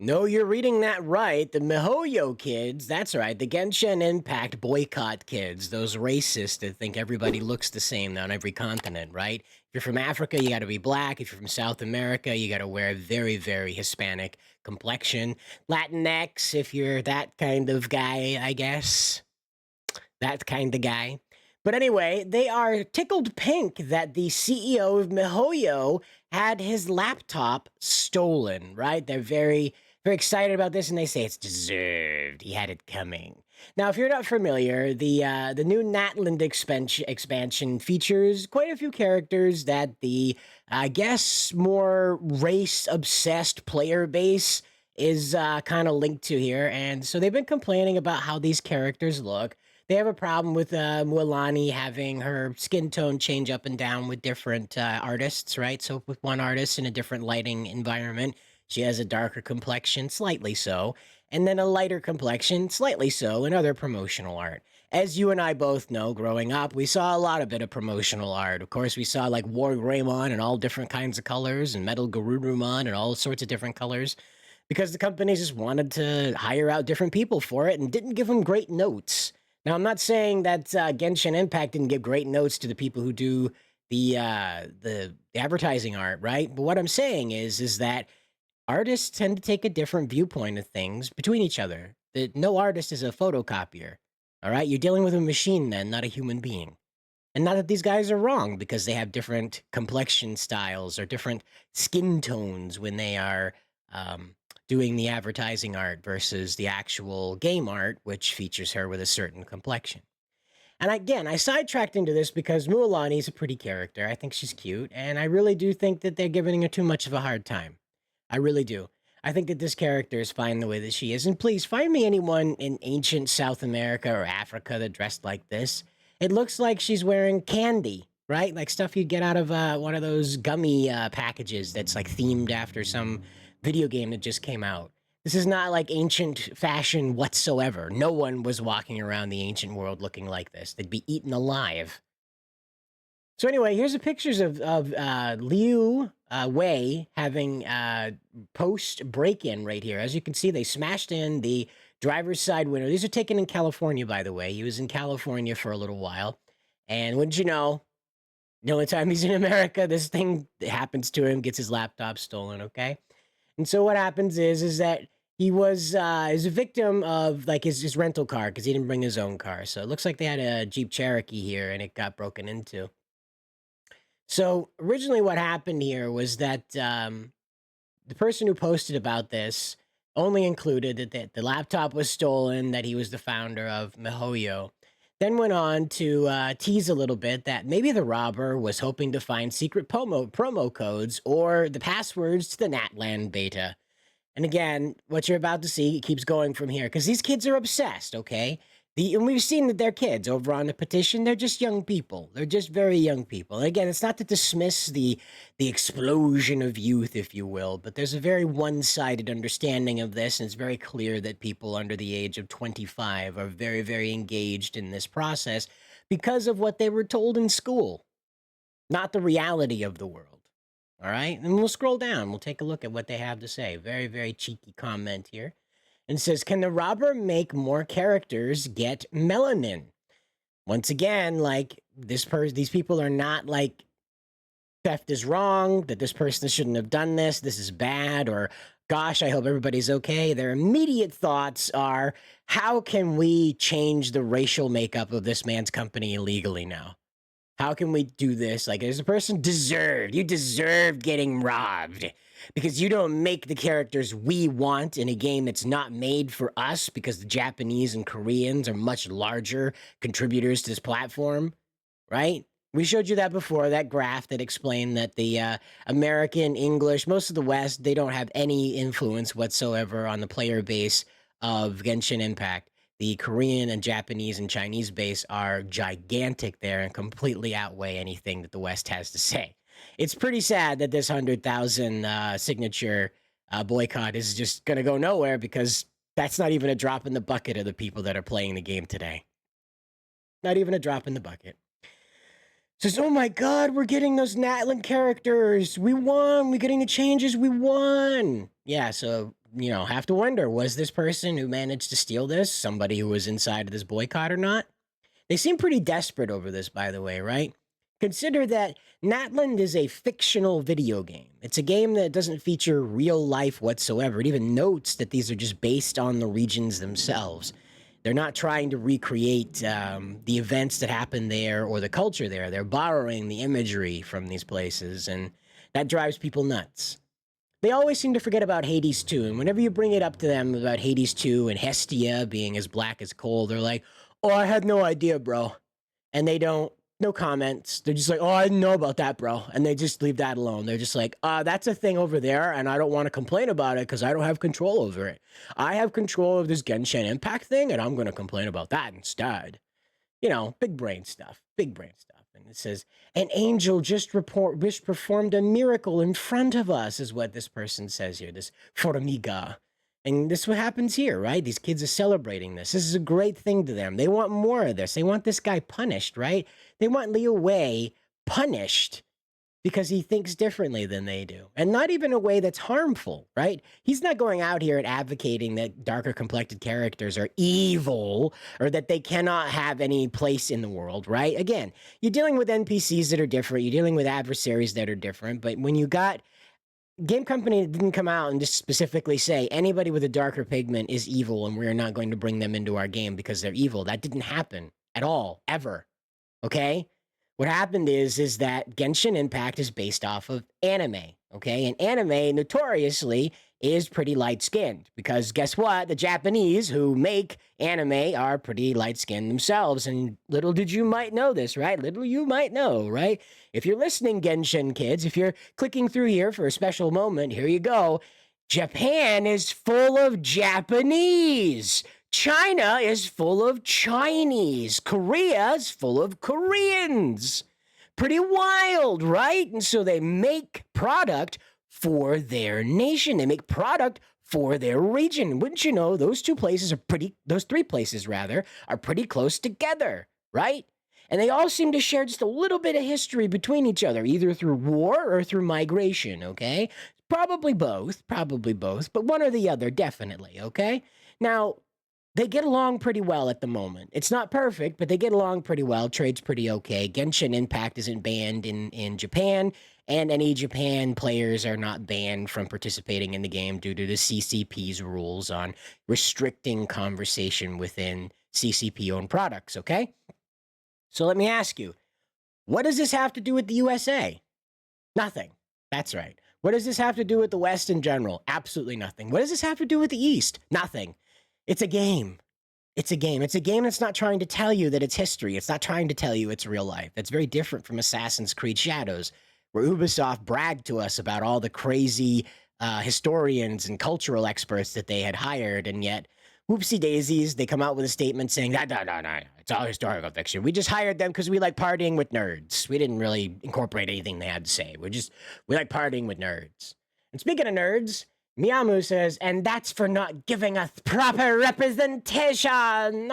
No, you're reading that right. The miHoYo kids, that's right, the Genshin Impact boycott kids, those racists that think everybody looks the same on every continent, right? If you're from Africa, you gotta be black. If you're from South America, you gotta wear a very, very Hispanic complexion. Latinx, if you're that kind of guy, I guess. That kind of guy. But anyway, they are tickled pink that the CEO of miHoYo had his laptop stolen, right? They're very, very excited about this, and they say it's deserved. He had it coming. Now, if you're not familiar, the new Natlan expansion features quite a few characters that the, I guess, more race-obsessed player base is kind of linked to here. And so they've been complaining about how these characters look. They have a problem with Mualani having her skin tone change up and down with different artists, right? So with one artist in a different lighting environment, she has a darker complexion, slightly so, and then a lighter complexion, slightly so, in other promotional art. As you and I both know, growing up, we saw a lot of bit of promotional art. Of course, we saw like War Greymon in all different kinds of colors, and Metal Garurumon in all sorts of different colors, because the companies just wanted to hire out different people for it and didn't give them great notes. Now, I'm not saying that Genshin Impact didn't give great notes to the people who do the advertising art, right? But what I'm saying is that artists tend to take a different viewpoint of things between each other. That no artist is a photocopier. All right, you're dealing with a machine then, not a human being. And not that these guys are wrong because they have different complexion styles or different skin tones when they are doing the advertising art versus the actual game art, which features her with a certain complexion. And again, I sidetracked into this because Mualani is a pretty character. I think she's cute, and I really do think that they're giving her too much of a hard time. I really do. I think that this character is fine the way that she is. And please find me anyone in ancient South America or Africa that dressed like this. It looks like she's wearing candy, right? Like stuff you'd get out of one of those gummy packages that's like themed after some video game that just came out. This is not like ancient fashion whatsoever. No one was walking around the ancient world looking like this. They'd be eaten alive. So anyway, here's the pictures of Liu Wei having post break-in right here. As you can see, they smashed in the driver's side window. These are taken in California, by the way. He was in California for a little while. And wouldn't you know, the only time he's in America, this thing happens to him, gets his laptop stolen, okay? And so what happens is that he was is a victim of like his rental car because he didn't bring his own car. So it looks like they had a Jeep Cherokee here and it got broken into. So originally what happened here was that the person who posted about this only included that the laptop was stolen, that he was the founder of miHoYo, then went on to tease a little bit that maybe the robber was hoping to find secret promo codes or the passwords to the Natlan beta. And again, what you're about to see keeps going from here because these kids are obsessed, okay? And we've seen that they're kids over on the petition. They're just young people. They're just very young people. And again, it's not to dismiss the explosion of youth, if you will, but there's a very one-sided understanding of this, and it's very clear that people under the age of 25 are very, very engaged in this process because of what they were told in school, not the reality of the world. All right? And we'll scroll down. We'll take a look at what they have to say. Very, very cheeky comment here. And it says, can the robber make more characters get melanin? Once again, like these people are not like theft is wrong, that this person shouldn't have done this is bad, or gosh, I hope everybody's okay. Their immediate thoughts are, how can we change the racial makeup of this man's company illegally now? How can we do this? Like, there's a person deserved. You deserve getting robbed because you don't make the characters we want in a game that's not made for us because the Japanese and Koreans are much larger contributors to this platform, right? We showed you that before, that graph that explained that the American, English, most of the West, they don't have any influence whatsoever on the player base of Genshin Impact. The Korean and Japanese and Chinese base are gigantic there and completely outweigh anything that the West has to say. It's pretty sad that this 100,000 signature boycott is just going to go nowhere because that's not even a drop in the bucket of the people that are playing the game today. Not even a drop in the bucket. Says, oh my god, we're getting those Natlan characters. We won. We're getting the changes. We won. Yeah, so have to wonder, was this person who managed to steal this somebody who was inside of this boycott or not? They seem pretty desperate over this, by the way, right? Consider that Natlan is a fictional video game. It's a game that doesn't feature real life whatsoever. It even notes that these are just based on the regions themselves. They're not trying to recreate the events that happen there or the culture there. They're borrowing the imagery from these places, and that drives people nuts. They always seem to forget about Hades 2, and whenever you bring it up to them about Hades 2 and Hestia being as black as coal, they're like, oh, I had no idea, bro. And they don't, no comments. They're just like, oh, I didn't know about that, bro. And they just leave that alone. They're just like, that's a thing over there, and I don't want to complain about it because I don't have control over it. I have control of this Genshin Impact thing, and I'm going to complain about that instead. Big brain stuff. Big brain stuff. And it says, an angel just performed a miracle in front of us, is what this person says here, this Formiga. And this is what happens here, right? These kids are celebrating this. This is a great thing to them. They want more of this. They want this guy punished, right? They want Liu Wei punished because he thinks differently than they do. And not even a way that's harmful, right? He's not going out here and advocating that darker complected characters are evil or that they cannot have any place in the world, right? Again, you're dealing with NPCs that are different. You're dealing with adversaries that are different. But when you got game company didn't come out and just specifically say anybody with a darker pigment is evil and we're not going to bring them into our game because they're evil. That didn't happen at all, ever. Okay? What happened is that Genshin Impact is based off of anime, okay? And anime notoriously is pretty light-skinned because guess what? The Japanese who make anime are pretty light-skinned themselves. And little did you might know this, right? Little you might know, right? If you're listening, Genshin kids, if you're clicking through here for a special moment, here you go. Japan is full of Japanese. China is full of Chinese. Korea is full of Koreans. Pretty wild, right? And so they make product for their nation. They make product for their region. Wouldn't you know, those three places are pretty close together, right? And they all seem to share just a little bit of history between each other, either through war or through migration, okay? Probably both, but one or the other, definitely, okay? Now, they get along pretty well at the moment. It's not perfect, but they get along pretty well. Trade's pretty okay. Genshin Impact isn't banned in Japan, and any Japan players are not banned from participating in the game due to the CCP's rules on restricting conversation within CCP-owned products, okay? So let me ask you, what does this have to do with the USA? Nothing. That's right. What does this have to do with the West in general? Absolutely nothing. What does this have to do with the East? Nothing. It's a game. It's a game. It's a game that's not trying to tell you that it's history. It's not trying to tell you it's real life. It's very different from Assassin's Creed Shadows, where Ubisoft bragged to us about all the crazy historians and cultural experts that they had hired, and yet, whoopsie daisies, they come out with a statement saying, no, it's all historical fiction. We just hired them because we like partying with nerds. We didn't really incorporate anything they had to say. We like partying with nerds. And speaking of nerds, Miyamu says, and that's for not giving us proper representation.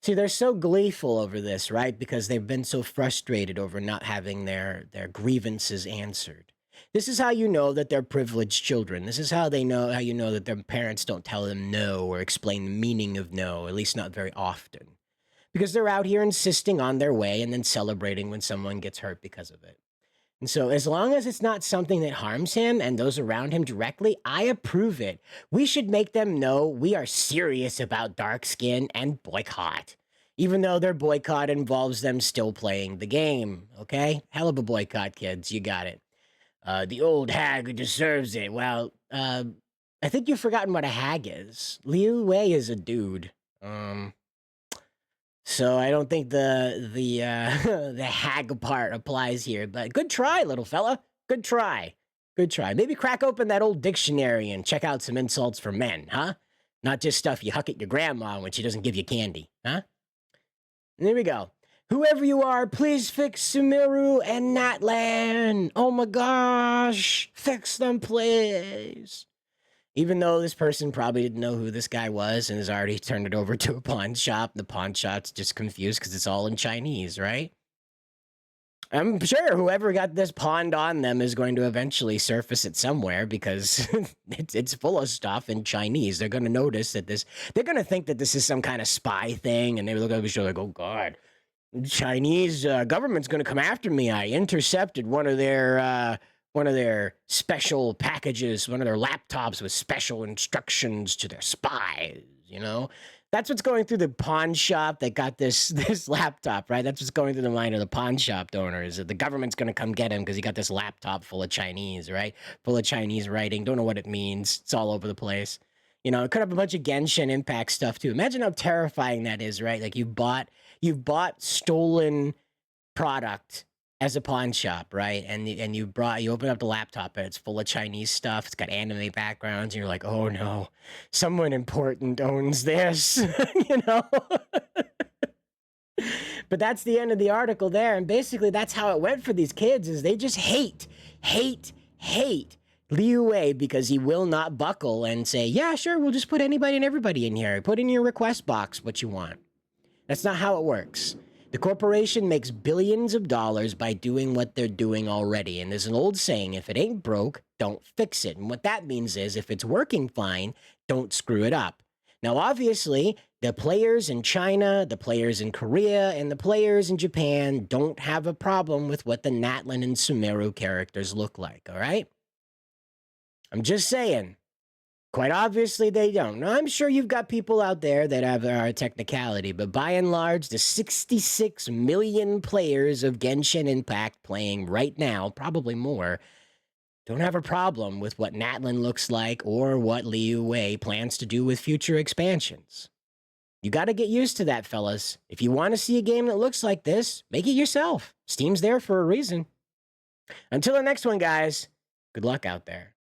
See, they're so gleeful over this, right? Because they've been so frustrated over not having their grievances answered. This is how you know that they're privileged children. This is how you know that their parents don't tell them no or explain the meaning of no, at least not very often. Because they're out here insisting on their way and then celebrating when someone gets hurt because of it. And so as long as it's not something that harms him and those around him directly, I approve it. We should make them know we are serious about dark skin and boycott. Even though their boycott involves them still playing the game, okay? Hell of a boycott, kids. You got it. The old hag who deserves it. Well, I think you've forgotten what a hag is. Liu Wei is a dude. So I don't think the the hag part applies here, but good try, little fella. Good try. Good try. Maybe crack open that old dictionary and check out some insults for men, huh? Not just stuff you huck at your grandma when she doesn't give you candy, huh? And there we go. Whoever you are, please fix Sumeru and Natlan. Oh my gosh. Fix them, please. Even though this person probably didn't know who this guy was and has already turned it over to a pawn shop. The pawn shop's just confused because it's all in Chinese, right? I'm sure whoever got this pawned on them is going to eventually surface it somewhere because it's full of stuff in Chinese. They're going to notice that they're going to think that this is some kind of spy thing, and they look at the show like, oh, God, Chinese government's going to come after me. I intercepted one of their special packages, one of their laptops with special instructions to their spies, you know? That's what's going through the pawn shop that got this laptop, right? That's what's going through the mind of the pawn shop owner, is that the government's going to come get him because he got this laptop full of Chinese, right? Full of Chinese writing. Don't know what it means. It's all over the place. You know, it could have a bunch of Genshin Impact stuff too. Imagine how terrifying that is, right? Like you've bought stolen product as a pawn shop, right? And you open up the laptop and it's full of Chinese stuff. It's got anime backgrounds, and you're like, oh no, someone important owns this, you know? But that's the end of the article there. And basically that's how it went for these kids, is they just hate Liu Wei because he will not buckle and say, yeah, sure, we'll just put anybody and everybody in here. Put in your request box what you want. That's not how it works. The corporation makes billions of dollars by doing what they're doing already. And there's an old saying, if it ain't broke, don't fix it. And what that means is, if it's working fine, don't screw it up. Now, obviously, the players in China, the players in Korea, and the players in Japan don't have a problem with what the Natlan and Sumeru characters look like, all right? I'm just saying. Quite obviously, they don't. Now, I'm sure you've got people out there that have a technicality, but by and large, the 66 million players of Genshin Impact playing right now, probably more, don't have a problem with what Natlan looks like or what Liu Wei plans to do with future expansions. You got to get used to that, fellas. If you want to see a game that looks like this, make it yourself. Steam's there for a reason. Until the next one, guys, good luck out there.